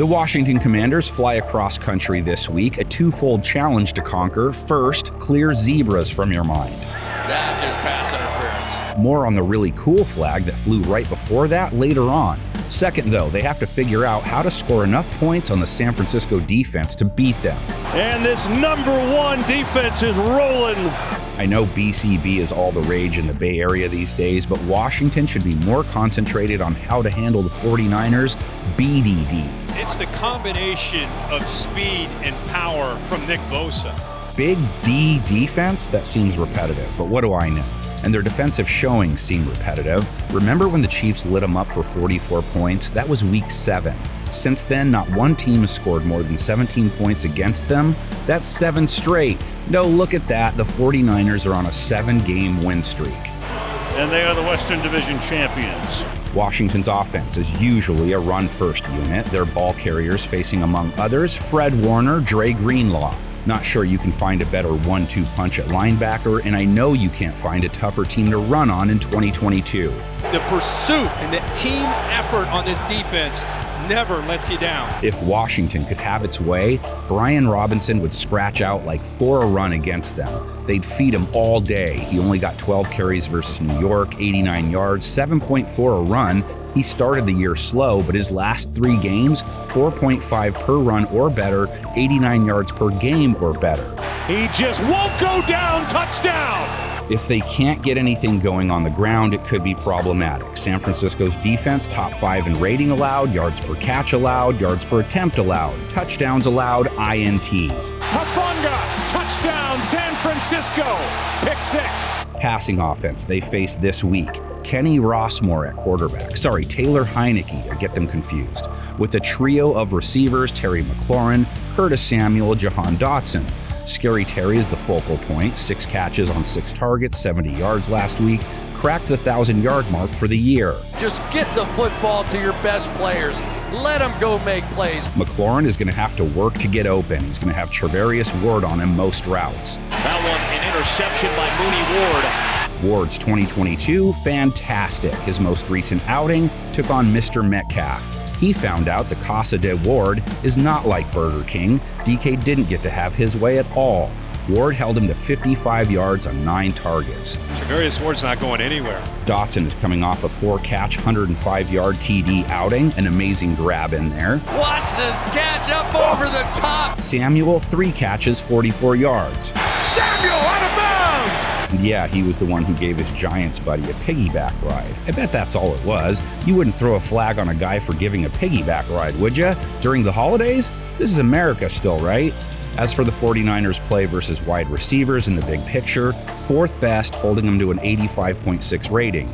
The Washington Commanders fly across country this week, a twofold challenge to conquer. First, clear zebras from your mind. That is pass interference. More on the really cool flag that flew right before that later on. Second, though, they have to figure out how to score enough points on the San Francisco defense to beat them. And this number one defense is rolling. I know BCB is all the rage in the Bay Area these days, but Washington should be more concentrated on how to handle the 49ers' BDD. It's the combination of speed and power from Nick Bosa. Big D defense? That seems repetitive, but what do I know? And their defensive showings seem repetitive. Remember when the Chiefs lit them up for 44 points? That was week 7. Since then, not one team has scored more than 17 points against them. That's 7 straight. No, look at that. The 49ers are on a 7-game win streak. And they are the Western Division champions. Washington's offense is usually a run-first unit. Their ball carriers facing, among others, Fred Warner, Dre Greenlaw. Not sure you can find a better 1-2 punch at linebacker, and I know you can't find a tougher team to run on in 2022. The pursuit and the team effort on this defense never lets you down. If Washington could have its way, Brian Robinson would scratch out like 4 a run against them. They'd feed him all day. He only got 12 carries versus New York, 89 yards, 7.4 a run. He started the year slow, but his last 3 games, 4.5 per run or better, 89 yards per game or better. He just won't go down. Touchdown! If they can't get anything going on the ground, it could be problematic. San Francisco's defense, top 5 in rating allowed, yards per catch allowed, yards per attempt allowed, touchdowns allowed, INTs. Hufanga, touchdown, San Francisco, pick 6. Passing offense they face this week. Kenny Rossmore at quarterback. Taylor Heinicke, I get them confused. With a trio of receivers, Terry McLaurin, Curtis Samuel, Jahan Dotson. Scary Terry is the focal point, 6 catches on 6 targets, 70 yards last week, cracked the 1,000-yard mark for the year. Just get the football to your best players. Let them go make plays. McLaurin is going to have to work to get open. He's going to have Trevarius Ward on him most routes. That one, an interception by Mooney Ward. Ward's 2022, fantastic. His most recent outing took on Mr. Metcalf. He found out the Casa de Ward is not like Burger King. DK didn't get to have his way at all. Ward held him to 55 yards on 9 targets. Trevarius Ward's not going anywhere. Dotson is coming off a 4-catch, 105-yard TD outing, an amazing grab in there. Watch this catch up over the top. Samuel, 3 catches, 44 yards. Samuel out of bounds! And yeah, he was the one who gave his Giants buddy a piggyback ride. I bet that's all it was. You wouldn't throw a flag on a guy for giving a piggyback ride, would you? During the holidays? This is America still, right? As for the 49ers' play versus wide receivers in the big picture, 4th best, holding them to an 85.6 rating.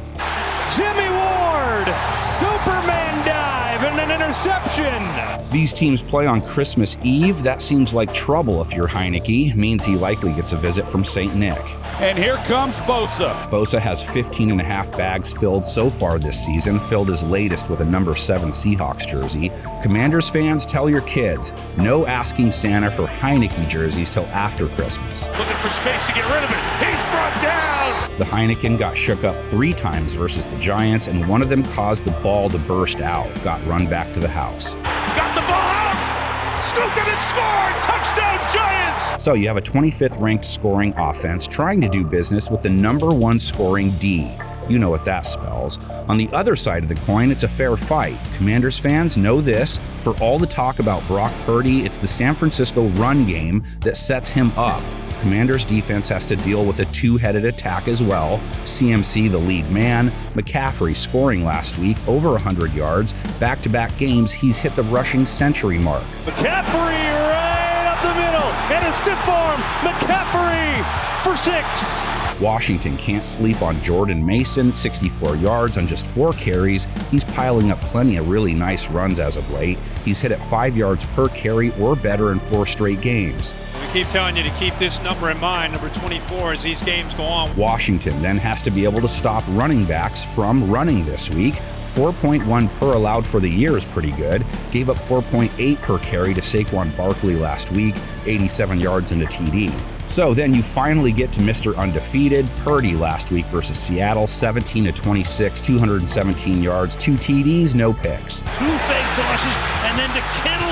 Jimmy Ward, Superman dive and an interception. These teams play on Christmas Eve. That seems like trouble if you're Heinicke. Means he likely gets a visit from St. Nick. And here comes Bosa. Bosa has 15 and a half bags filled so far this season, filled his latest with a number 7 Seahawks jersey. Commanders fans, tell your kids, no asking Santa for Heinicke jerseys till after Christmas. Looking for space to get rid of it. He's brought down! The Heinicke got shook up 3 times versus the Giants, and one of them caused the ball to burst out, got run back to the house. Got the ball out! Scooped it and scored! Touchdown Giants! So you have a 25th ranked scoring offense trying to do business with the number 1 scoring D. You know what that spells. On the other side of the coin, it's a fair fight. Commanders fans know this. For all the talk about Brock Purdy, it's the San Francisco run game that sets him up. Commanders defense has to deal with a 2-headed attack as well. CMC the lead man. McCaffrey scoring last week, over 100 yards. Back-to-back games, he's hit the rushing century mark. McCaffrey right up the middle. And a stiff arm. McCaffrey for 6. Washington can't sleep on Jordan Mason, 64 yards on just 4 carries. He's piling up plenty of really nice runs as of late. He's hit at 5 yards per carry or better in 4 straight games. We keep telling you to keep this number in mind, number 24, as these games go on. Washington then has to be able to stop running backs from running this week. 4.1 per allowed for the year is pretty good. Gave up 4.8 per carry to Saquon Barkley last week, 87 yards and a TD. So then you finally get to Mr. Undefeated, Purdy last week versus Seattle, 17-26, 217 yards, 2 TDs, no picks. 2 fake tosses, and then to Kittle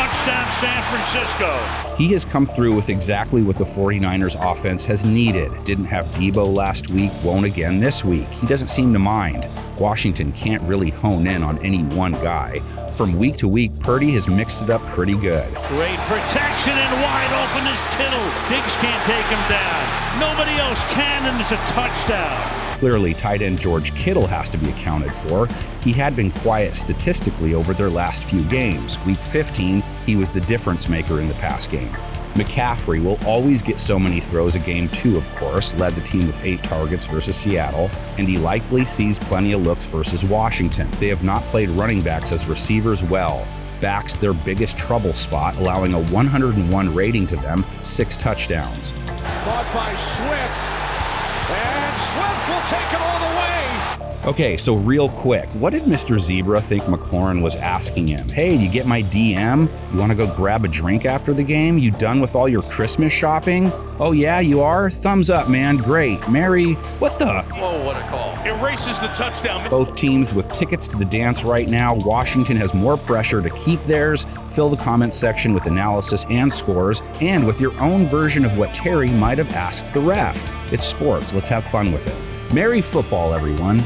Touchdown, San Francisco. He has come through with exactly what the 49ers offense has needed. Didn't have Debo last week, won't again this week. He doesn't seem to mind. Washington can't really hone in on any one guy. From week to week, Purdy has mixed it up pretty good. Great protection and wide open is Kittle. Diggs can't take him down. Nobody else can, and it's a touchdown. Clearly, tight end George Kittle has to be accounted for. He had been quiet statistically over their last few games. Week 15, he was the difference maker in the pass game. McCaffrey will always get so many throws a game too, of course, led the team with 8 targets versus Seattle, and he likely sees plenty of looks versus Washington. They have not played running backs as receivers well. Backs their biggest trouble spot, allowing a 101 rating to them, 6 touchdowns. Caught by Swift. And Swift will take it all the way. Okay, so real quick, what did Mr. Zebra think McLaurin was asking him? Hey, you get my DM? You want to go grab a drink after the game? You done with all your Christmas shopping? Oh yeah, you are? Thumbs up, man. Great. Merry... What the? Whoa, what a call. Erases the touchdown. Both teams with tickets to the dance right now. Washington has more pressure to keep theirs. Fill the comment section with analysis and scores, and with your own version of what Terry might have asked the ref. It's sports. Let's have fun with it. Merry football, everyone.